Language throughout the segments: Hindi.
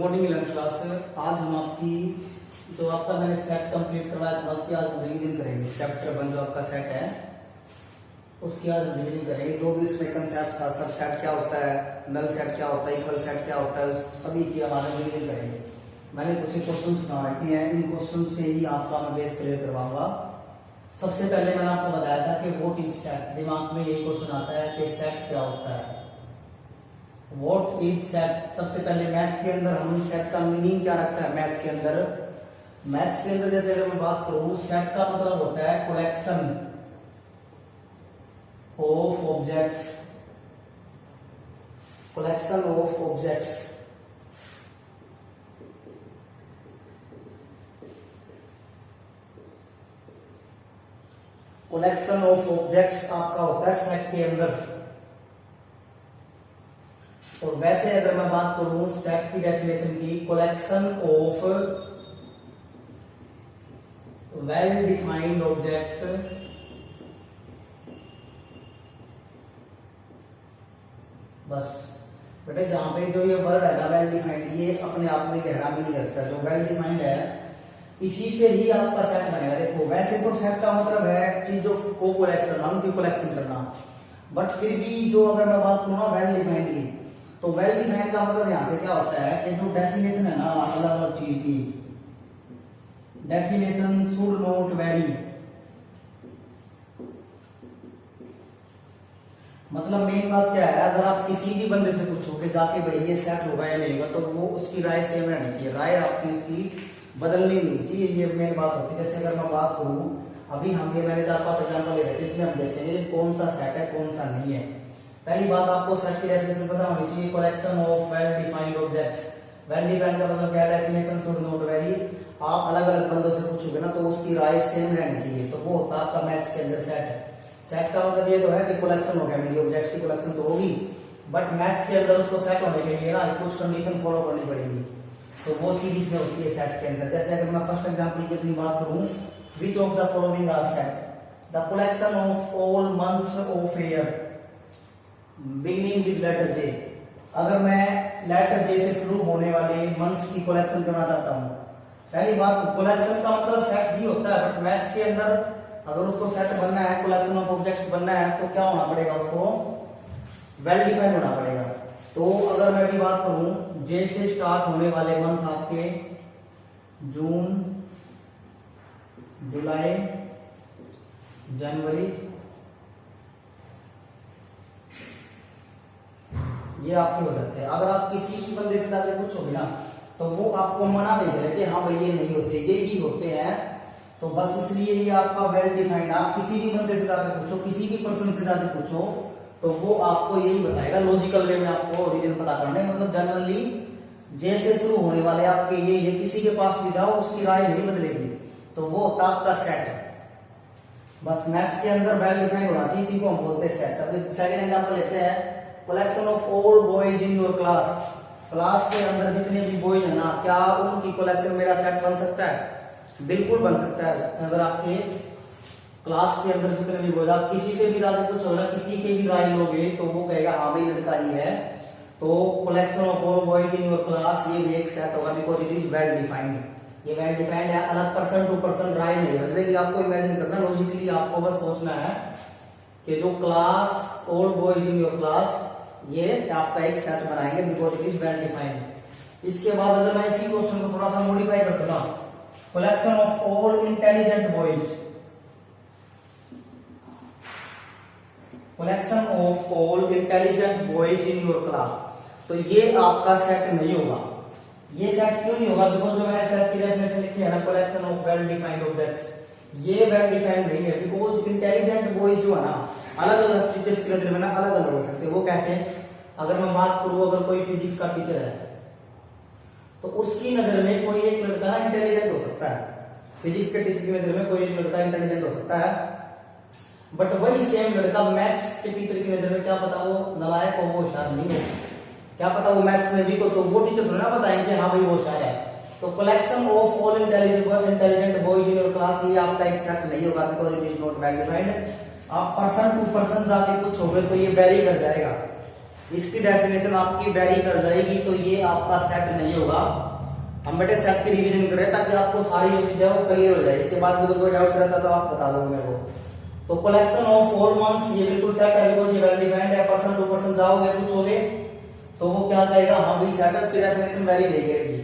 Morning 11th class. आज हम आपकी जो आपका मैंने सेट कंप्लीट करवाया था उसकी आज हम रिवीजन करेंगे। चैप्टर 1 जो आपका सेट है उसकी आज हम रिवीजन करेंगे। जो भी इसमें कंसेप्ट था, सब सेट क्या होता है, नल सेट क्या होता है, इक्वल सेट क्या होता है, सभी की हम आज रिवीजन करेंगे। मैंने कुछ क्वेश्चन बना रखे हैं, इन क्वेश्चन से ही आपका मैं बेस क्लियर करवाऊंगा। सबसे पहले मैंने आपको बताया था कि व्हाट इज सेट। दिमाग में यही क्वेश्चन आता है कि सेट क्या होता है, व्हाट इज सेट। सबसे पहले मैथ के अंदर हम सेट का मीनिंग क्या रखता है। मैथ के अंदर जैसे अगर मैं बात करूं, सेट का मतलब होता है collection of objects, collection of objects. Collection of objects आपका होता है सेट के अंदर। और वैसे अगर मैं बात करूं सेट की डेफिनेशन की, collection of well defined objects बस बेटे, जहां पे जो ये वर्ड है ना वेल डिफाइंड, ये अपने आप में गहरा भी नहीं रखता। जो वेल डिफाइंड है इसी से ही आपका सेट बनेगा। देखो वैसे तो सेट का मतलब है चीजों को कलेक्ट करना, उनकी कलेक्शन करना, बट फिर भी जो अगर मैं बात करूँ ना वेल डिफाइंड की, तो वेल डिफाइंड का मतलब यहां से क्या होता है कि जो डेफिनेशन है ना अलग अलग चीज की, डेफिनेशन शुड नॉट वेरी। मतलब मेन बात क्या है, अगर आप किसी भी बंदे से पूछोगे जाके भाई ये सेट होगा या नहीं होगा, तो वो उसकी राय सेम रहनी चाहिए, राय आपकी उसकी बदलनी नहीं चाहिए। ये मेन बात होती है। जैसे अगर मैं बात करूं, अभी हम ये मैंने 4-5 एग्जाम्पल ले रखे, इसमें हम देखेंगे कौन सा सेट है कौन सा नहीं है। पहली बात आपको सेट की डेफिनेशन पता होनी चाहिए, collection of well defined objects. Well defined का मतलब क्या है, डेफिनेशन शुड नॉट वेरी। आप अलग अलग बंदों से पूछोगे ना तो उसकी राय सेम रहनी चाहिए, तो वो होता है आपका मैथ्स के अंदर सेट है। सेट का मतलब ये तो है कि कलेक्शन हो गया, मेरी ऑब्जेक्ट्स की कलेक्शन तो होगी, बट मैथ्स के अंदर उसको सेट होने के लिए ना कुछ कंडीशन फॉलो करनी पड़ेगी, तो वो चीज इसमें होती है सेट के अंदर। जैसे अगर मैं फर्स्ट एग्जांपल की अपनी बात करूं, which of the following are set, the collection of all months of year beginning with letter J. अगर मैं लेटर जे से शुरू होने वाले मंथ्स की कलेक्शन करना चाहता हूं, पहली बात कलेक्शन का मतलब सेट ही होता है, बट मैथ्स के अंदर अगर उसको सेट बनना है, कलेक्शन ऑफ ऑब्जेक्ट्स बनना है, तो क्या होना पड़ेगा, उसको वेल डिफाइंड होना पड़ेगा। तो अगर मैं भी बात करूं, जे से स्टार्ट होने वाले मंथ आपके जून, जुलाई, जनवरी, ये आपके हो जाते हैं। अगर आप किसी की बंदे से जाके पूछोगे ना तो वो आपको मना नहीं करेगा कि हाँ भाई ये नहीं होते, ये ही होते हैं। तो बस इसलिए ये आपका वेल डिफाइंड। आप किसी भी बंदे से जाके पूछो, किसी भी पर्सन से जाके पूछो, तो वो आपको यही बताएगा। लॉजिकल वे में आपको रीजन पता करना है, मतलब जनरली जे से शुरू होने वाले आपके ये किसी के पास भी जाओ उसकी राय नहीं बदलेगी, तो वो होता आपका सेट है। बस मैथ्स के अंदर वेल डिफाइंड होना चाहिए, इसी को हम बोलते हैं सेट। अब सेकंड एग्जांपल लेते हैं, collection of all boys in your class. Class के अंदर जितने भी बॉयज है ना, क्या उनकी कलेक्शन मेरा सेट बन सकता है? बिल्कुल बन सकता है। अगर आपके क्लास के अंदर जितने भी बॉयज, आप किसी से भी ज्यादा कुछ होगा, किसी के भी राय लोगे तो वो कहेगा हाँ भाई लड़का ही है, तो collection of all boys in your class ये भी एक सेट होगा, because it is well defined. ये वेल डिफाइंड है, अलग पर्सन टू पर्सन राय नहीं बदलेगी। आपको इमेजिन करना, लॉजिकली आपको बस सोचना है कि जो class all boys in your class, ये आपका एक सेट बनाएंगे because it is well defined. इसके बाद अगर मैं इसी क्वेश्चन को थोड़ा सा मॉडिफाई कर दूंगा, collection of all intelligent boys, collection of all intelligent boys in your class, तो ये आपका सेट नहीं होगा। ये सेट क्यों नहीं होगा? बिकॉज जो मैंने सेट की डेफिनेशन लिखी है ना, collection of well defined objects, ये वेल डिफाइंड नहीं है। बिकॉज इंटेलिजेंट बॉयज जो है ना, अलग अलग टीचर्स की नजर में ना अलग अलग हो सकते हैं। वो कैसे? अगर मैं बात करूं, अगर कोई फिजिक्स का टीचर है तो उसकी नजर में कोई एक लड़का इंटेलिजेंट हो सकता है, फिजिक्स के टीचर की नजर में कोई एक लड़का इंटेलिजेंट हो सकता है, बट वही सेम लड़का मैथ्स के टीचर की नजर में क्या पता वो नालायक हो, वो होशियार नहीं हो, क्या पता वो मैथ्स में भी को, तो वो टीचर थोड़ा ना बताएंगे हाँ भाई वो होशियार है। तो collection of all intelligent boys in your class, ये आपका एक सेट नहीं होगा, because it is not well defined. आप पर्सन टू पर्सन जाके पूछोगे तो ये वेरी कर जाएगा। इसकी डेफिनेशन आपकी वेरी कर जाएगी, तो ये आपका सेट नहीं होगा। हम बेटे सेट की रिवीजन कर रहे हैं ताकि आपको सारी जो चीजें वो क्लियर हो जाए। इसके बाद अगर कोई डाउट्स रहता तो आप बता दो मेरे को। तो कलेक्शन ऑफ 4 मंथ्स ये बिल्कुल सेट है, बिकॉज़ ये वेल डिफाइंड है। पर्सन टू पर्सन जाओगे पूछोगे तो वो क्या कहेगा, हाँ भाई सेट है, उसकी डेफिनेशन वेरी नहीं करेगी।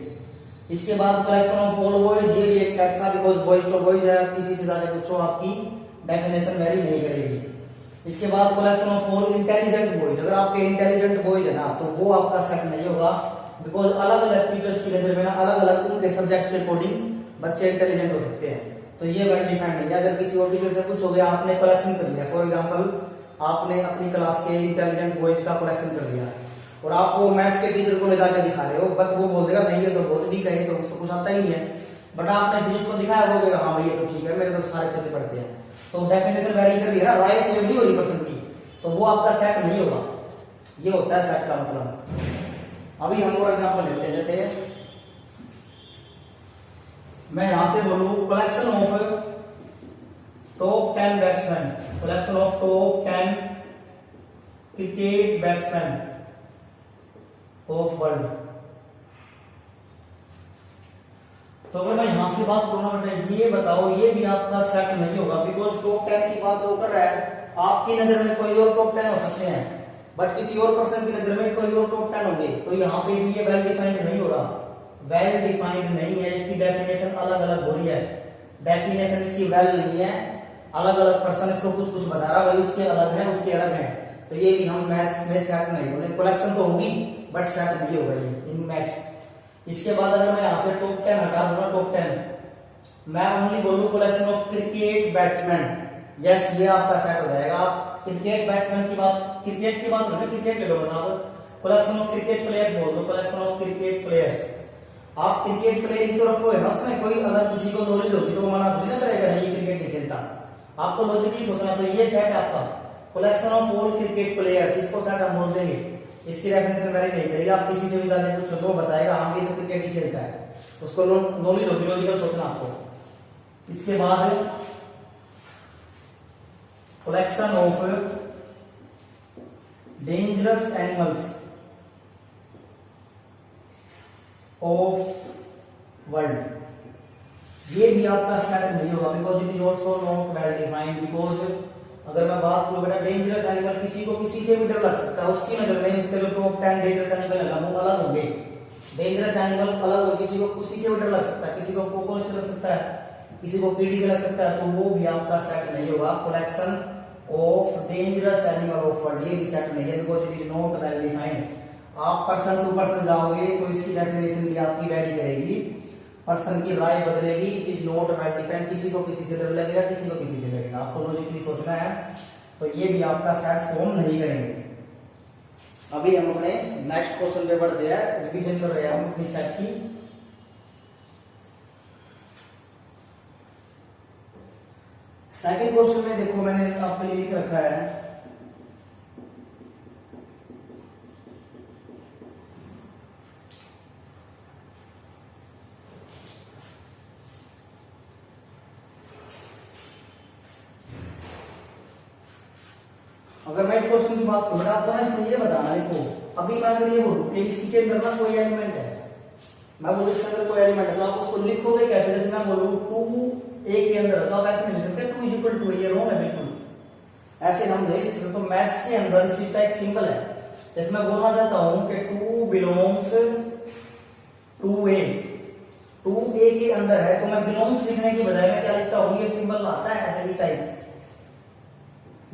इसके बाद कलेक्शन ऑफ ऑल बॉयज, ये भी एक सेट था, बिकॉज़ बॉयज तो बॉयज है, किसी से जाके पूछो आपकी डेफिनेशन वेरी नहीं करेगी। इसके बाद collection of all intelligent boys, अगर आपके इंटेलिजेंट बॉयज है ना तो वो आपका सेट नहीं होगा, बिकॉज अलग अलग टीचर्स की नजर में ना अलग अलग उनके सब्जेक्ट्स के अकॉर्डिंग बच्चे इंटेलिजेंट हो सकते हैं, तो ये वेल डिफाइंड नहीं है। अगर किसी और टीचर से पूछोगे, आपने कलेक्शन कर लिया, फॉर एग्जांपल आपने अपनी क्लास के इंटेलिजेंट बॉयज का कलेक्शन कर लिया और आप वो मैथ्स के टीचर को ले जाकर दिखा रहे हो, बट वो बोल देगा नहीं ये तो बहुत वीक है, तो उसको कुछ आता ही नहीं है। बट आपने फिजिक्स को दिखाया, वो कहेगा हाँ भाई ये तो ठीक है, मेरे तो सारे अच्छे से पढ़ते हैं। तो डेफिनेशन वेरी कर रही है ना, राइस वेरी हो रही पर्सन की, तो वो आपका सेट नहीं होगा। ये होता है सेट का मतलब। अभी हम और एग्जांपल लेते हैं, जैसे मैं यहां से बोलूं collection of top 10 batsman, collection of top 10 cricket batsman of world. तो अगर मैं यहां से बात करूंगा, ये बताओ, ये भी आपका सेट नहीं होगा, बिकॉज टॉप 10 की बात वो कर रहा है। आपकी नजर में कोई और टॉप 10 हो सकते हैं, बट किसी और पर्सन की नजर में कोई और टॉप 10 होंगे, तो यहाँ पे भी ये वेल डिफाइंड नहीं हो रहा, वेल डिफाइंड नहीं है। इसकी डेफिनेशन अलग अलग हो रही है, डेफिनेशन इसकी वेल नहीं है, अलग अलग पर्सन इसको कुछ कुछ बता रहा, भाई उसके अलग है, उसके अलग है, तो ये भी हम मैथ्स में सेट नहीं होंगे। कलेक्शन तो होगी बट सेट नहीं होगा ये इन मैथ्स। इसके बाद अगर मैं यहाँ से टॉप 10 हटा दूंगा, टॉप 10 मैं ओनली बोलूं collection of cricket batsman, yes ये आपका सेट हो जाएगा। आप क्रिकेट बैट्समैन की बात, क्रिकेट की बात हो, क्रिकेट ले लो, बताओ कलेक्शन ऑफ क्रिकेट प्लेयर्स बोल दो, कलेक्शन ऑफ क्रिकेट प्लेयर्स। आप क्रिकेट प्लेयर ही तो रखोगे ना उसमें, कोई अगर किसी को नॉलेज होगी तो वो मना थोड़ी ना करेगा नहीं क्रिकेट नहीं खेलता, आपको लॉजिकली सोचना। तो ये सेट है आपका collection of all cricket players, इसको सेट हम बोल देंगे। इसकी डेफिनेशन वेरी नहीं करेगी, आप किसी से भी जाके पूछो तो बताएगा हाँ ये तो क्रिकेट ही खेलता है, उसको नॉलेज होगी, लॉजिकल सोचना आपको। इसके बाद collection of dangerous animals of world, ये भी आपका सेट नहीं होगा, because it is also not well defined. Because अगर मैं बात करूं बेटा डेंजरस एनिमल, किसी को किसी से भी डर लग सकता है, उसकी नजर में इसके जो टॉप 10 डेंजरस एनिमल है वो अलग होंगे, डेंजरस एनिमल अलग होंगे, किसी को किसी से भी डर लग सकता है, किसी को कॉकरोच से लग सकता है, किसी को कीड़ी से लग सकता है, तो वो भी आपका सेट नहीं होगा। Collection of dangerous animal of world, ये भी सेट नहीं है, because it is not well defined. आप पर्सन टू पर्सन जाओगे तो इसकी डेफिनेशन भी आपकी वेरी करेगी, पर्सन की राय बदलेगी, it is not well defined, किसी को किसी से डर लगेगा, किसी को किसी से लगेगा, आपको लॉजिकली सोचना है, तो ये भी आपका सेट फॉर्म नहीं करेंगे। अभी हम अपने नेक्स्ट क्वेश्चन पे बढ़ते हैं, रिवीजन कर रहे हैं हम अपनी सेट की। सेकंड क्वेश्चन में देखो मैंने आपके लिए लिख रखा है अगर मैं इस क्वेश्चन की बात करूं, आपको ना इसमें ये बताना, देखो अभी मैं अगर ये बोलूं कि इसके अंदर ना कोई एलिमेंट है, मैं बोलूं इसके अंदर कोई एलिमेंट है, तो आप उसको लिखोगे कैसे? जैसे मैं बोलूं 2a के अंदर, तो आप ऐसे नहीं लिख सकते 2 इक्वल टू, ये रॉन्ग है बिल्कुल, ऐसे हम नहीं लिख सकते। तो मैथ्स के अंदर इस चीज का एक सिंबल है, जैसे मैं बोलना चाहता हूं कि 2 बिलोंग्स टू ए, 2a के अंदर है, तो मैं बिलोंग्स लिखने की बजाय मैं क्या लिखता हूं, ये सिंबल आता है ऐसे ही टाइप,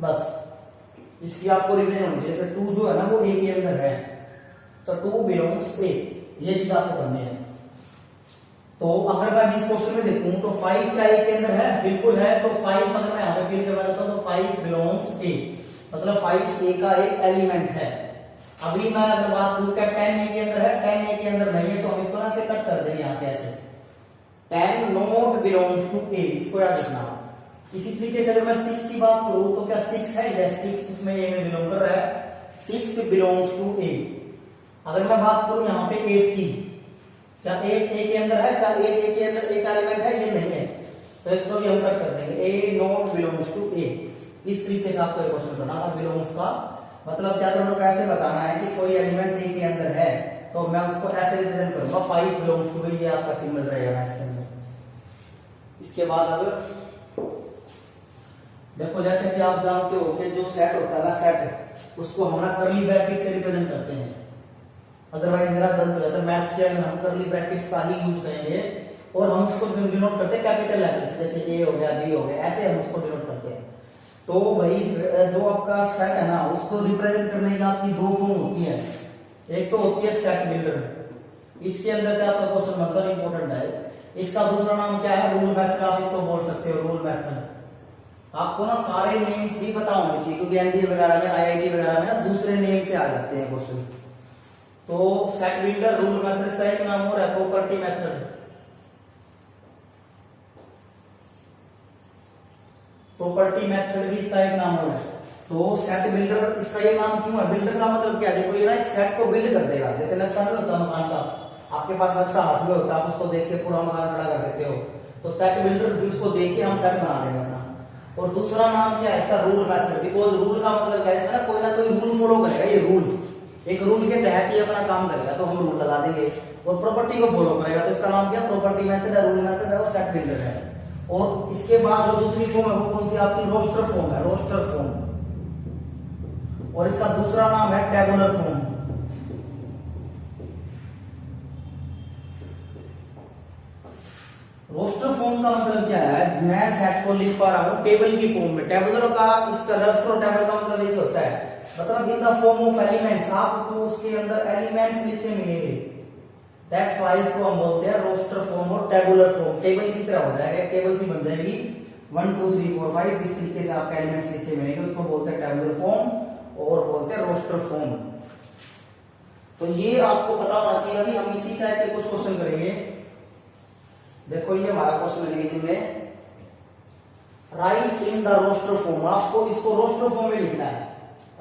बस इसकी आपको रिवीजन होनी चाहिए। जैसे 2 जो है ना वो a के अंदर है, तो 2 बिलोंग्स a, ये चीज आपको करनी है। तो अगर मैं इस क्वेश्चन में देखूं तो 5 क्या a के अंदर है? बिल्कुल है। तो 5 अगर मैं यहां पे फिल करना चाहता हूं तो 5 बिलोंग्स a, मतलब 5 a का एक एलिमेंट है। अभी मैं अगर बात करूं क्या 10 a के अंदर है? 10 a के अंदर नहीं है, तो हम इसको ना से कट कर देंगे यहां से ऐसे, 10 नॉट बिलोंग्स टू a, इसको याद रखना। इसी तरीके से अगर मैं 6 की बात करूं तो क्या 6 है? यस 6 इसमें a में बिलोंग कर रहा है, 6 बिलोंग्स टू a। अगर मैं बात करूं यहाँ पे 8 की, क्या 8 a के अंदर है? क्या 8 a के अंदर एक एलिमेंट है? ये नहीं है, तो इसको भी हम कट कर देंगे, a not belongs to a। इस तरीके से आपको क्वेश्चन करना था बिलोंग्स का। मतलब क्या तुम लोग को ऐसे बताना है कि कोई एलिमेंट ए के अंदर है तो मैं उसको ऐसे रिप्रेजेंट करूंगा 5 बिलोंग्स टू, ये आपका सिंबल रहेगा मैथ्स के अंदर। इसके बाद अब देखो, जैसे कि आप जानते हो कि जो सेट होता है ना, सेट उसको हम ना करली ब्रैकेट से रिप्रेजेंट करते हैं, अदरवाइज मेरा गलत हो जाता है। मैथ्स के अंदर हम करली ब्रैकेट्स का ही यूज करेंगे और हम उसको डिनोट करते हैं कैपिटल लेटर्स, जैसे ए हो गया, बी हो गया, ऐसे हम उसको डिनोट करते हैं। तो भाई जो आपका सेट है ना, उसको रिप्रेजेंट करने की आपकी दो फॉर्म होती है। एक तो होती है सेट बिल्डर, इसके अंदर से आपका क्वेश्चन बनता है, इंपॉर्टेंट है। इसका दूसरा नाम क्या है? रूल मेथड, आप इसको बोल सकते हो रूल मेथड। आपको ना सारे नेम्स भी पता होने चाहिए, क्योंकि एनडीए वगैरह में, आईआईटी वगैरह में ना दूसरे नेम से आ जाते हैं क्वेश्चन। तो सेट बिल्डर, रूल मेथड, इसका एक नाम और है प्रॉपर्टी मेथड। प्रॉपर्टी मेथड भी इसका एक नाम और है। तो सेट बिल्डर, इसका ये नाम क्यों है? बिल्डर का मतलब क्या है? देखो ये ना एक सेट को बिल्ड कर देगा। जैसे नक्शा नहीं होता मकान का, आपके पास नक्शा हाथ में होता है, आप उसको देख के पूरा मकान खड़ा कर देते हो। तो सेट बिल्डर भी उसको देख के हम सेट बना देंगे अपना। और दूसरा नाम क्या है इसका? Rule method. बिकॉज रूल का मतलब क्या है? इसका ना कोई रूल फॉलो करेगा। ये रूल, एक रूल के तहत ही अपना काम करेगा, तो हम रूल लगा देंगे। और प्रॉपर्टी को फॉलो करेगा, तो इसका नाम क्या? प्रॉपर्टी मेथड है, रूल मेथड है और सेट बिल्डर है। और इसके बाद जो दूसरी फॉर्म है वो कौन सी? आपकी रोस्टर फॉर्म है, रोस्टर फॉर्म। और इसका दूसरा नाम है टेबुलर फॉर्म। रोस्टर फॉर्म का मतलब क्या है? मैं सेट को लिख पा रहा हूं टेबल की फॉर्म में। टेबुलर का, इसका रोस्टर और टेबल का मतलब ये होता है, मतलब in the form of elements, आपको उसके अंदर एलिमेंट्स लिखे मिलेंगे। दैट्स व्हाई इसको हम बोलते हैं रोस्टर फॉर्म और टेबुलर फॉर्म। टेबल की तरह हो जाएगा, टेबल सी बन जाएगी 1 2 3 4 5, इस तरीके से आपके एलिमेंट्स लिखे मिलेंगे। उसको बोलते हैं टेबुलर फॉर्म और बोलते हैं रोस्टर फॉर्म। तो ये आपको पता होना चाहिए। अभी हम इसी टाइप के कुछ क्वेश्चन करेंगे। देखो ये हमारा क्वेश्चन रिवीजन में, right in the roster form. आपको इसको रोस्टर फॉर्म में लिखना है,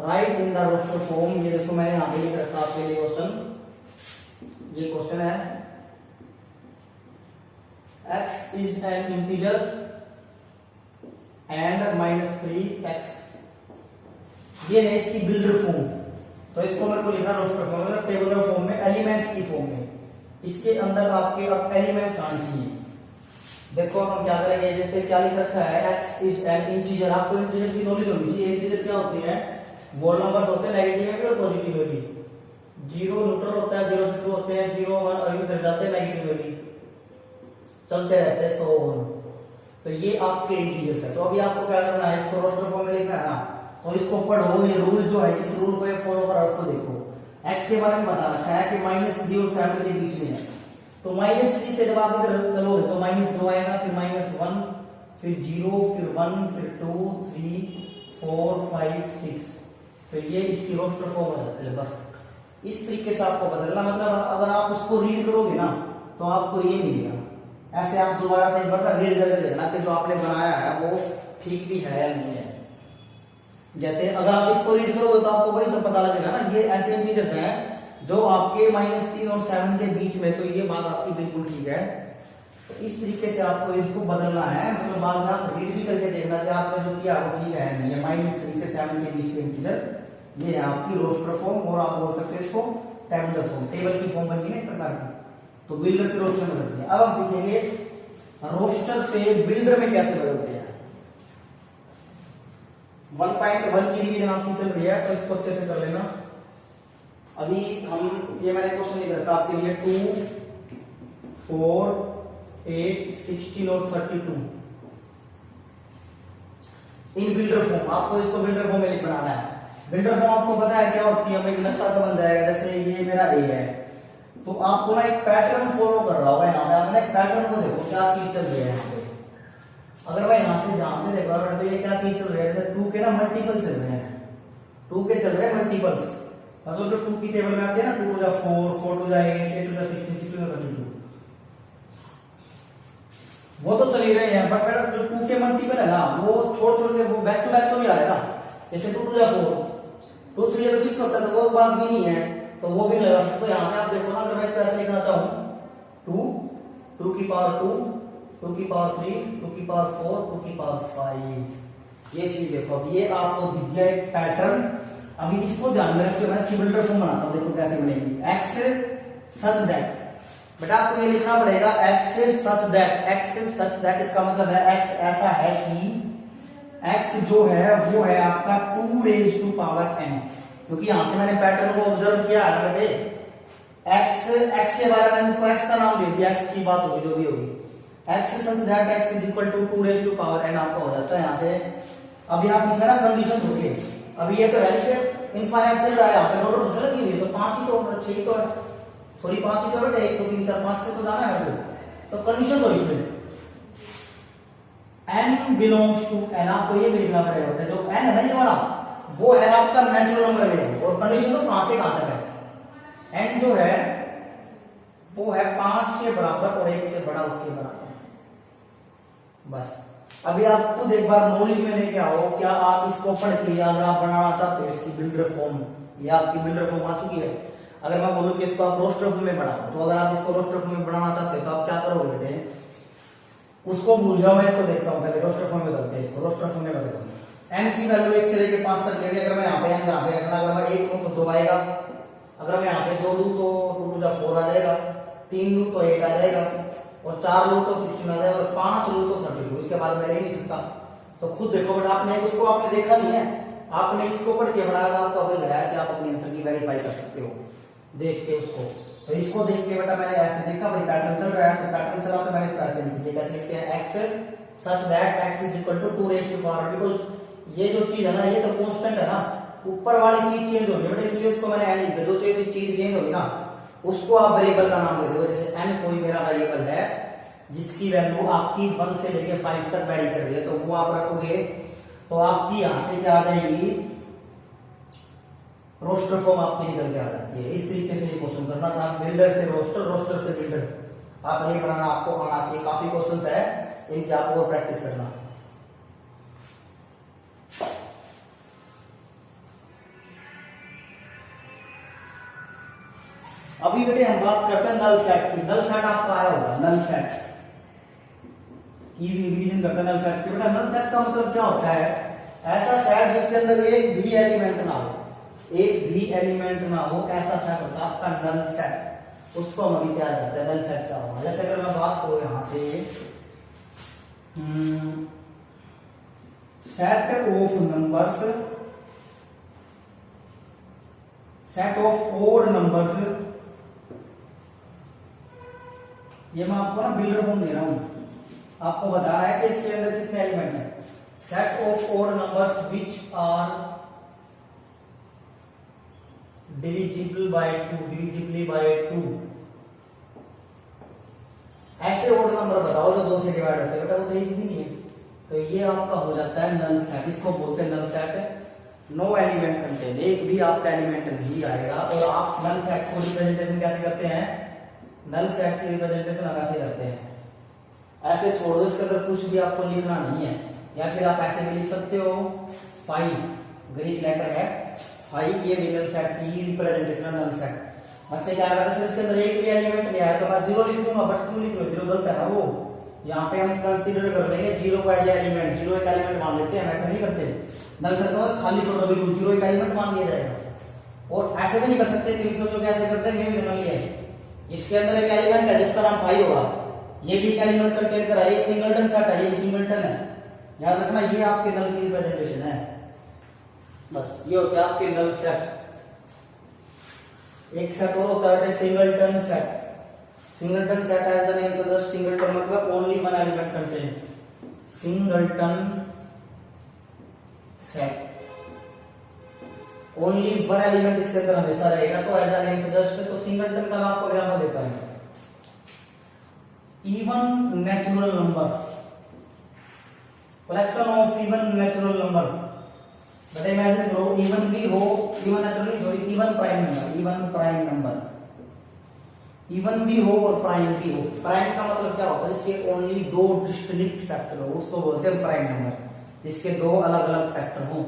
right in the roster form. ये देखो मैंने यहां पे लिख रखा आपके लिए क्वेश्चन। ये क्वेश्चन है, x is an integer and -3x, ये है इसकी बिल्डर फॉर्म। तो इसको मेरे को लिखना रोस्टर फॉर्म, मतलब टेबुलर फॉर्म में, एलिमेंट्स की फॉर्म में। इसके अंदर आपके अब एलिमेंट्स आने चाहिए। देखो हम क्या करेंगे, जैसे क्या लिख रखा है, x इज एन इंटीजर। आपको इंटीजर की नॉलेज होनी चाहिए। इंटीजर क्या होते हैं? वोल नंबर्स होते हैं, नेगेटिव में भी और पॉजिटिव में भी। 0 न्यूट्रल होता है, 0 से शुरू होते हैं, 0 1 और इधर जाते हैं नेगेटिव में भी, चलते रहते हैं 100। तो ये आपके इंटीजर्स है। तो अभी आपको क्या करना है, इसको रोस्टर फॉर्म में लिखना है ना, तो इसको पढ़ो। ये रूल जो है, इस रूल को ये फॉलो करो, उसको देखो। x के बारे में बता रखा है कि -3 और 7 के बीच में है। तो -3 से जब आप इधर चलोगे तो -2 आएगा, फिर -1, फिर 0, फिर 1, फिर 2 3 4 5 6। तो ये इसकी रोस्टर फॉर्म हो जाती है। बस इस तरीके से आपको बदलना, मतलब अगर आप उसको रीड करोगे ना तो आपको ये मिलेगा। ऐसे आप दोबारा से एक बार रीड करके देखना कि जो आपने बनाया है वो ठीक भी है या नहीं है। जैसे अगर आप इसको रीड करोगे तो आपको वही तो पता लगेगा ना, ये ऐसे इंटीजर्स हैं जो आपके -3 और 7 के बीच में। तो ये बात आपकी बिल्कुल ठीक है। तो इस तरीके से आपको इसको बदलना है, मतलब बाद में आप रीड भी करके देखना कि आपने जो किया वो ठीक है नहीं है। -3 से 7 के बीच के इंटीजर, ये है आपकी रोस्टर फॉर्म। और आप बोल सकते हैं इसको टेबुलर फॉर्म, टेबल की फॉर्म बनती है एक प्रकार की। तो बिल्डर से रोस्टर में बदलते हैं। अब हम सीखेंगे रोस्टर से बिल्डर में कैसे बदलते हैं। 1.1 की रिवीजन आपकी चल रही है, तो इसको अच्छे से कर लेना। अभी हम, ये मैंने क्वेश्चन लिख रखा आपके लिए 2 4 8 16 और 32 इन बिल्डर फॉर्म। आपको इसको बिल्डर फॉर्म में लिख बनाना है। बिल्डर फॉर्म आपको पता है क्या होती है? हमें एक नक्शा सा बन जाएगा। जैसे ये मेरा ए है, तो आपको ना एक पैटर्न फॉलो कर रहा होगा। यहाँ पे आपने एक पैटर्न को देखो क्या चीज चल रही है यहाँ पे। अगर मैं यहाँ से ध्यान से देख रहा हूँ तो ये क्या चीज चल रही है? जैसे 2 के ना मल्टीपल चल रहे हैं, 2 के चल रहे हैं मल्टीपल्स। मतलब जो 2 की टेबल में आती है ना, 2 2 4 4 2 8 8 2 16 6 2 32, वो तो चल ही रहे हैं। बट जो 2 के मल्टीपल है ना, वो छोड़ छोड़ के वो बैक टू बैक तो नहीं आ रहे ना। जैसे 2 2 4 2 3 तो 6 होता है, तो वो बात भी नहीं है, तो वो भी लगा सकते। तो यहाँ से आप देखो ना, अगर मैं इसको ऐसे लिखना चाहूँ 2 की पावर 2 2 की पावर 3 2 की पावर 4 2 की पावर 5, ये चीज देखो। अब ये आपको दिख गया एक पैटर्न। अभी इसको ध्यान में रखिए, मैं इसकी बिल्डर फॉर्म बनाता हूँ, देखो कैसे बनेगी। एक्स सच दैट, बेटा आपको ये लिखना पड़ेगा x such that. X such that इसका मतलब है एक्स ऐसा है कि एक्स जो है वो है आपका 2 रेज टू पावर n, क्योंकि यहां से मैंने पैटर्न को ऑब्जर्व किया है ना बेटे। एक्स के बारे में इसको एक्स का नाम दे दिया, एक्स की बात होगी जो भी होगी। X such that x is equal to 2 raise to power n आपका हो जाता है यहाँ से। अभी आप इसमें ना कंडीशन होगी, अभी ये तो है कि इनफाइनाइट चल रहा है, यहाँ पे नोट लगी हुई है, तो 5 ही तो 6 ही तो है, सॉरी 5 ही तो बेटे, 1 2 3 4 5 के तो जाना है। तो कंडीशन तो इसमें n बिलोंग्स टू n, आपको ये भी लिखना पड़ेगा। जो n है ना ये वाला, वो है आपका नेचुरल नंबर में, और कंडीशन तो कहां से कहां तक है। n जो है वो है 5 के बराबर और 1 से बड़ा उसके बराबर। बस अभी आप खुद एक बार नॉलेज में लेके आओ, क्या आप इसको पढ़ के अगर आप बनाना चाहते हो इसकी बिल्डर फॉर्म, या आपकी बिल्डर फॉर्म आ चुकी है। अगर मैं बोलूं कि इसको आप रोस्टर फॉर्म में बनाओ, तो अगर आप इसको रोस्टर फॉर्म में बनाना चाहते हो तो आप क्या करोगे बेटे, उसको भूल जाओ, मैं इसको देखता हूं पहले रोस्टर फॉर्म में बदलते हैं इसको, रोस्टर फॉर्म में बदलते हैं। n की वैल्यू 1 से लेकर 5 तक लेंगे, अगर मैं यहाँ पे n यहाँ पे रखना, अगर मैं 1 लूं तो 2 आएगा, अगर मैं यहाँ पे 2 लूं तो 2 2 4 आ जाएगा, 3 लूं तो 8 आ जाएगा, और 4 लूं तो 16 आ जाएगा, और 5 लूं तो 32। इसके बाद मैं ले नहीं सकता। तो खुद देखो बेटा, आपने उसको आपने देखा नहीं है, आपने इसको पढ़ के बनाया, आपका वही है, ऐसे आप अपनी आंसर की वेरीफाई कर सकते हो देख के उसको। तो इसको देख के बेटा मैंने ऐसे देखा भाई पैटर्न चल रहा है, तो पैटर्न चला तो मैंने इसको ऐसे लिख दिया। कैसे लिखते हैं, x such that x is equal to 2 raise to power, because ये जो चीज है ना ये तो कांस्टेंट है ना, ऊपर वाली चीज चेंज हो रही है बेटा, इसलिए उसको मैंने n लिख दिया। जो चीज चेंज होगी ना उसको आप वेरिएबल का नाम दे दोगे। जैसे n कोई मेरा वेरिएबल है जिसकी वैल्यू आपकी 1 से लेके 5 तक वैरी कर रही है, तो वो आप रखोगे तो आपकी यहां से क्या आ जाएगी, रोस्टर फॉर्म आपकी निकल के आ जाती है। इस तरीके से ये क्वेश्चन करना था, बिल्डर से रोस्टर, रोस्टर से बिल्डर, आप ये बनाना आपको आना चाहिए। काफी क्वेश्चन है इनकी, आपको और प्रैक्टिस करना। अभी बेटे हम बात करते हैं नल सेट की। नल सेट आपका आया होगा, नल सेट की रिवीजन करते हैं नल सेट की। बेटा नल सेट का मतलब क्या होता है, ऐसा सेट जिसके अंदर एक भी एलिमेंट ना हो, एक भी एलिमेंट ना हो, ऐसा सेट होता है आपका नल सेट। उसको हम अभी तैयार करते हैं नल सेट क्या होगा। जैसे अगर मैं बात करूं यहां से set of numbers, set of odd numbers, ये मैं आपको ना बिल्डर फॉर्म दे रहा हूं, आपको बता रहा है कि इसके अंदर कितने एलिमेंट है। Set of odd numbers which are divisible by 2, divisible by 2। ऐसे ओड नंबर बताओ जो 2 से डिवाइड होते हैं, बेटा वो तो एक भी नहीं है, तो ये आपका हो जाता है नल सेट। इसको बोलते हैं null set. No element contain, एक भी आपका एलिमेंट नहीं आएगा। और आप नल सेट को रिप्रेजेंटेशन कैसे करते हैं, नल सेट की रिप्रेजेंटेशन कैसे करते हैं, ऐसे छोड़ दो, इसके अंदर कुछ भी आपको लिखना नहीं है। या फिर आप ऐसे भी लिख सकते हो, फाई ग्रीक लेटर है, फाई, ये भी नल सेट की रिप्रेजेंटेशन नल सेट। बच्चे क्या करते हैं, इसके अंदर एक भी एलिमेंट नहीं आया तो मैं 0 लिख दूंगा, बट क्यों लिख लो, 0 गलत है ना वो। यहाँ पे हम कंसीडर कर लेंगे 0 का एलिमेंट, 0 एक एलिमेंट मान लेते हैं, ऐसा नहीं करते। नल सेट का खाली छोड़ो, बिल्कुल 0 एक एलिमेंट मान लिया जाएगा। और ऐसे भी नहीं कर सकते कि सोचो कैसे करते हैं, ये भी नल है, इसके अंदर एक एलिमेंट है जिसका नाम फाई होगा, ये भी एक एलिमेंट कंटेन कर रहा है, ये सिंगलटन सेट है, ये भी सिंगलटन है, याद रखना। ये आपके नल की रिप्रेजेंटेशन है, बस ये होता है आपके नल सेट। एक सेट और होता है singleton set. Singleton set as the name suggest, singleton मतलब only one element contain, singleton set, only one element इसके अंदर हमेशा रहेगा, तो एज द नेम सजेस्ट। तो सिंगलटन का मैं आपको एग्जांपल देता हूं, even natural number, collection of even natural number. But imagine करो इवन भी हो, even natural sorry even prime number, even prime number, even भी हो और प्राइम भी हो। प्राइम का मतलब क्या होता है, जिसके ओनली 2 डिस्टिंक्ट फैक्टर हो, उसको बोलते हैं प्राइम नंबर, जिसके 2 अलग अलग फैक्टर हो।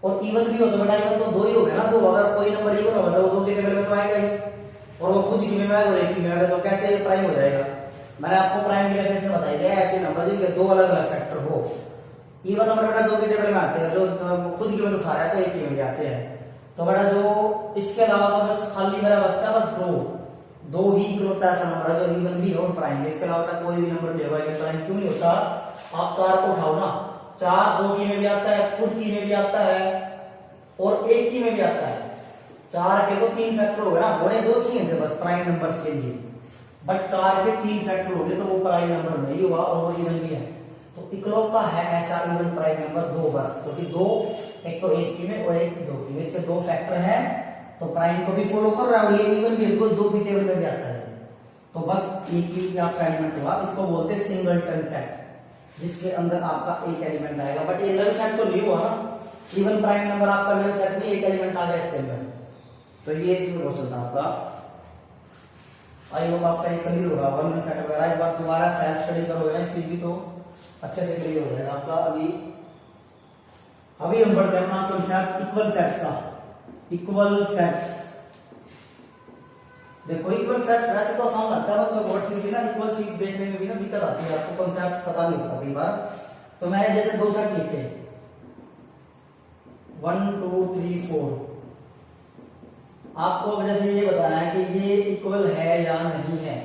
और इवन भी हो तो बेटा इवन तो 2 ही हो गए ना, तो अगर कोई नंबर इवन होगा तो वो 2 के टेबल में तो आएगा ही, और वो खुद की में आएगा और एक की में आएगा, तो कैसे प्राइम हो जाएगा। मैंने आपको प्राइम की डेफिनेशन बताई है, ऐसे नंबर जिनके 2 अलग अलग फैक्टर हो। इवन नंबर बेटा 2 के टेबल में आते हैं, जो खुद की में तो सारे आते हैं, एक की में भी आते हैं। तो बेटा जो इसके अलावा तो बस खाली मेरा बचता है बस दो दो ही इकलौता ऐसा नंबर है जो इवन भी है और प्राइम। इसके अलावा कोई भी नंबर ले भाई प्राइम क्यों नहीं होता। आप 4 को उठाओ ना, 4 2 की में भी आता है, खुद की में भी आता है और एक की में भी आता है। 4 के तो 3 फैक्टर हो गए ना, बड़े 2 चाहिए थे बस प्राइम नंबर्स के लिए, बट 4 के 3 फैक्टर हो गए तो वो प्राइम नंबर नहीं हुआ और वो इवन भी है। तो इकलौता है ऐसा इवन प्राइम नंबर 2 बस, क्योंकि तो 2 एक तो एक की में और एक 2 की में, इसके 2 फैक्टर है तो प्राइम को भी फॉलो कर रहा है और ये इवन भी बिल्कुल 2 की टेबल में भी आता है। तो बस एक ही आपका एलिमेंट हुआ, इसको बोलते हैं सिंगलटन सेट, जिसके अंदर आपका एक एलिमेंट आएगा। बट ये नल सेट तो नहीं हुआ ना, इवन प्राइम नंबर आपका नल सेट नहीं, एक एलिमेंट आ गया इसके अंदर। तो ये इसमें क्वेश्चन था आपका। आई होप आपका ये क्लियर होगा वन सेट वगैरह। एक बार दोबारा सेल्फ स्टडी करोगे ना इसकी भी तो अच्छे से क्लियर हो जाएगा आपका। अभी हम बढ़ते हैं अपना कॉन्सेप्ट इक्वल सेट्स का। इक्वल सेट्स देखो, इक्वल सेट्स वैसे तो आसान लगता है बच्चों को, चीज ना इक्वल चीज देखने में भी ना दिक्कत आती है, आपको कॉन्सेप्ट पता नहीं होता कई बार। तो मैंने जैसे 2 सेट लिखे 1 2 3 4, आपको जैसे ये बताना है कि ये इक्वल है या नहीं है।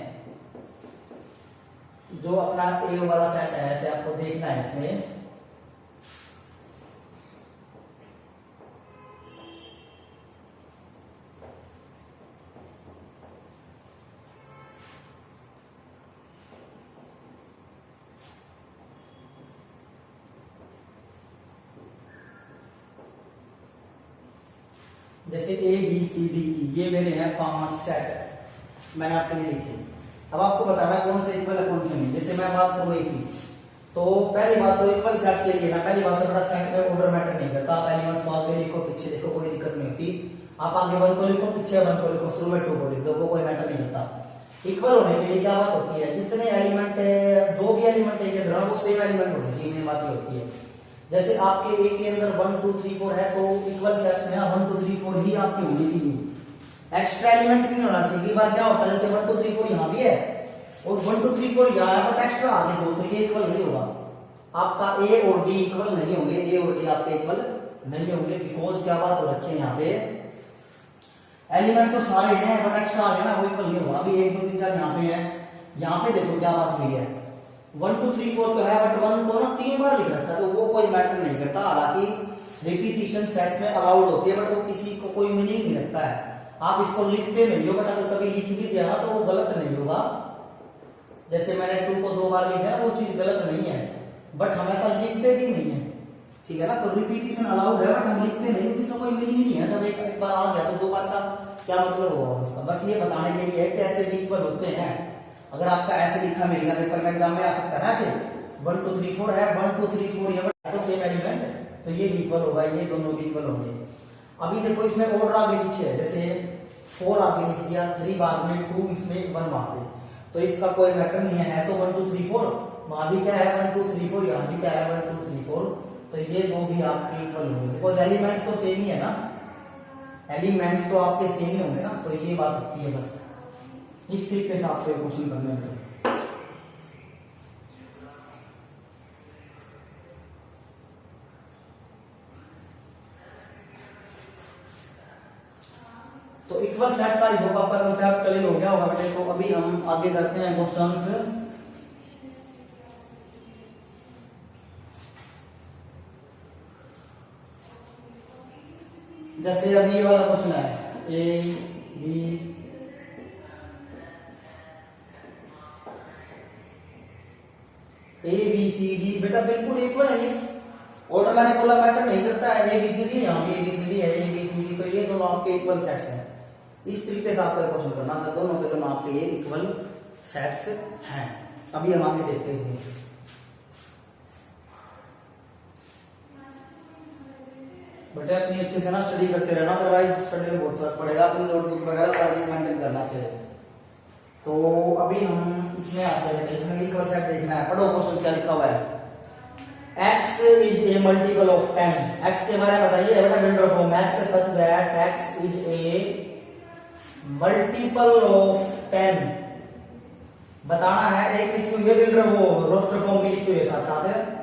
जो अपना ए वाला सेट है ऐसे आपको देखना है इसमें। जैसे A B C D E, ये मेरे हैं 5 सेट मैंने आपके लिए लिखे। अब आपको बताना है कौन से इक्वल है कौन से नहीं। जैसे मैं बात करूँ ए की, तो पहली बात तो इक्वल सेट के लिए ना, पहली बात तो बड़ा सेट में ऑर्डर मैटर नहीं करता। आप एलिमेंट्स को आगे लिखो पीछे लिखो कोई दिक्कत नहीं होती। आप आगे 1 को लिखो पीछे 1 को लिखो शुरू में 2 को लिख दो, वो कोई मैटर नहीं होता। इक्वल होने के लिए क्या बात होती है, जितने एलिमेंट जो भी एलिमेंट है के वो सेम एलिमेंट होने चाहिए, मेन बात ये होती है। जैसे आपके ए के अंदर 1 2 3 4 है तो इक्वल सेट्स में 1 2 3 4 ही आपकी होनी चाहिए, एक्स्ट्रा एलिमेंट नहीं होना चाहिए। कई बार क्या होता है जैसे 1 2 3 4 यहाँ भी है और 1 2 3 4 यहाँ है बट एक्स्ट्रा आगे दो, तो ये इक्वल नहीं होगा। आपका ए और डी इक्वल नहीं होंगे, ए और डी आपके इक्वल नहीं होंगे, बिकॉज क्या बात हो रखी है यहाँ पे, एलिमेंट तो सारे हैं बट एक्स्ट्रा आ गया ना, वो इक्वल नहीं होगा। अभी 1 2 3 4 यहाँ पे है, यहाँ पे देखो क्या बात हुई है 1 2 3 4 तो है बट 1 को ना 3 बार लिख रखा है, तो वो कोई मैटर नहीं करता। हालांकि रिपीटिशन सेट्स में अलाउड होती है बट वो किसी को कोई मीनिंग नहीं रखता है। आप इसको लिखते नहीं हो बट अगर कभी लिख भी दिया ना तो वो गलत नहीं होगा। जैसे मैंने 2 को 2 बार लिखा है वो चीज गलत नहीं है, बट हमेशा लिखते भी नहीं है, ठीक है ना। तो रिपीटिशन अलाउड है बट हम लिखते नहीं, इसका कोई मीनिंग नहीं है। जब एक बार आ गया तो 2 बार का क्या मतलब होगा उसका। बस ये बताने के लिए है कि ऐसे इक्वल होते हैं। अगर आपका ऐसे लिखा मिलेगा पेपर में एग्जाम में आ सकता है ना, ऐसे 1 2 3 4 है 1 2 3 4 ये तो सेम एलिमेंट, तो ये भी इक्वल होगा, ये दोनों भी इक्वल होंगे। अभी देखो इसमें ऑर्डर आगे पीछे है, जैसे 4 आगे लिख दिया 3 बाद में 2 इसमें 1 वहां पे, तो इसका कोई मैटर नहीं है। तो 1 2 3 4 वहां भी क्या है 1 2 3 4, यहाँ भी क्या है 1 2 3 4, तो ये दो भी आपके इक्वल होंगे बिकॉज एलिमेंट्स तो सेम ही है ना, एलिमेंट्स तो आपके सेम ही होंगे ना। तो ये बात होती है, बस इस तरीके से आपको क्वेश्चन करने में। तो इक्वल सेट का ही होगा, आपका कंसेप्ट क्लियर हो गया होगा बेटे। तो अभी हम आगे करते हैं क्वेश्चंस। जैसे अभी ये वाला क्वेश्चन है ए बी सी डी, बेटा बिल्कुल इक्वल है ये, ऑर्डर मैंने बोला मैटर नहीं करता है। ए बी सी डी यहाँ भी ए बी सी डी है, ए बी सी डी, तो ये दोनों आपके इक्वल सेट्स हैं। इस तरीके से आपका क्वेश्चन करना था, दोनों के दोनों आपके ये इक्वल सेट्स हैं। अभी हम आगे देखते हैं। बेटा अपनी अच्छे से ना स्टडी करते रहना, अदरवाइज स्टडी में बहुत फर्क पड़ेगा। अपनी नोटबुक वगैरह सारी मेंटेन करना चाहिए। तो अभी हम इसमें आते हैं, इसमें इक्वल सेट देखना है। पढ़ो क्वेश्चन क्या लिखा हुआ है। x is a multiple of 10, x के बारे में बताइए बेटा। Builder form x such that x is a multiple of 10 बताना है। एक लिखी हुई है बिल्डर, वो रोस्टर फॉर्म भी लिखी हुई है साथ साथ।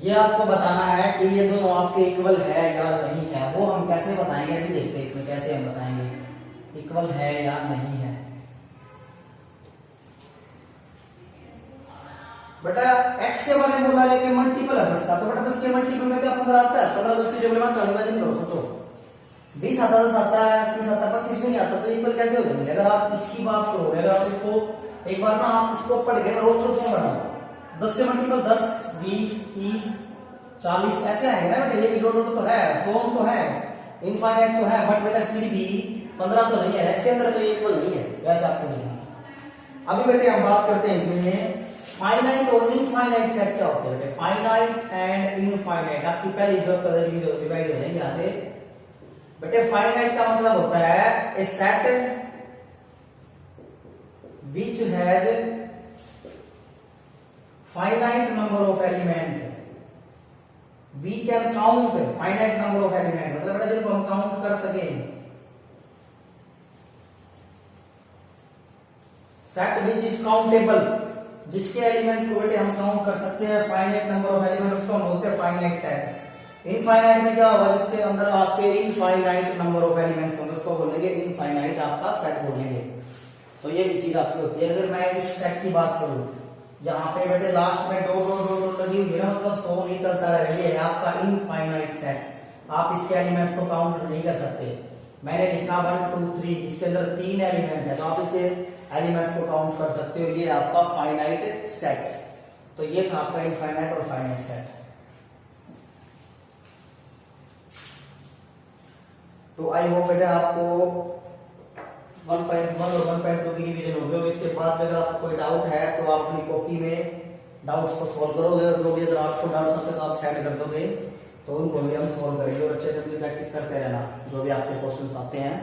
ये आपको बताना है कि ये दोनों आपके इक्वल है या नहीं है। वो हम कैसे बताएंगे, अभी देखते हैं इसमें कैसे हम बताएंगे इक्वल है या नहीं है। बेटा x के बारे में बोला है कि मल्टीपल है 10 का, तो बेटा 10 के मल्टीपल में क्या 15 आता है। 15 10 की जगह में इमेजिन करो, सोचो 20 आता, 10 आता है, 30 आता है, 25 भी नहीं आता, तो इक्वल कैसे हो जाएंगे। अगर आप इसकी बात करोगे, अगर आप इसको एक बार ना आप इसको पढ़ के ना रोस्टर फॉर्म बनाओ, 10 के मल्टीपल 10 20 30 40 ऐसे आएंगे ना बेटा। ये डॉट तो है, 100 तो है, इनफाइनाइट तो है, बट बेटा फिर भी 15 तो नहीं है, इसके अंदर तो ये इक्वल नहीं है, वैसे आपको नहीं है। अभी बेटे हम बात करते हैं इसमें फाइनाइट और इनफाइनाइट सेट क्या होते हैं बेटे। फाइनाइट एंड इनफाइनाइट आपकी पहली डिवाइड हो जाएगी यहां से बेटे। फाइनाइट का मतलब होता है ए set which has finite number of element, we can count finite number of element, मतलब बेटा जिनको हम काउंट कर सके। सेट which is countable, जिसके एलिमेंट को बेटे हम काउंट कर सकते हैं, फाइनाइट नंबर ऑफ एलिमेंट, उसको हम बोलते हैं फाइनाइट सेट। इनफाइनाइट में क्या होगा, जिसके अंदर आपके इनफाइनाइट नंबर ऑफ एलिमेंट्स होंगे, उसको बोलेंगे इनफाइनाइट आपका सेट बोलेंगे। तो ये भी चीज आपकी होती है। अगर मैं इस सेट की बात करूं, यहाँ पे बेटे लास्ट में डॉट डॉट डॉट लगी हुई है, मतलब 100 नहीं चलता रहेगा, ये आपका इनफाइनाइट सेट। आप इसके एलिमेंट्स को काउंट नहीं कर सकते। मैंने लिखा 1 2 3, इसके अंदर 3 एलिमेंट है, तो आप इसके एलिमेंट्स को काउंट कर सकते हो, ये आपका फाइनाइट सेट। तो ये था आपका इनफाइनाइट और फाइनाइट सेट। तो आई होप बेटा आपको 1.1 और 1.2 की रिवीजन हो गई। इसके बाद अगर आपको कोई डाउट है तो आप अपनी कॉपी में डाउट्स को सॉल्व करोगे, और जो भी अगर आपको डाउट्स होते तो आप सेट कर दोगे, तो उनको भी हम सॉल्व करेंगे। और अच्छे से अपनी प्रैक्टिस करते रहना, जो भी आपके क्वेश्चंस आते हैं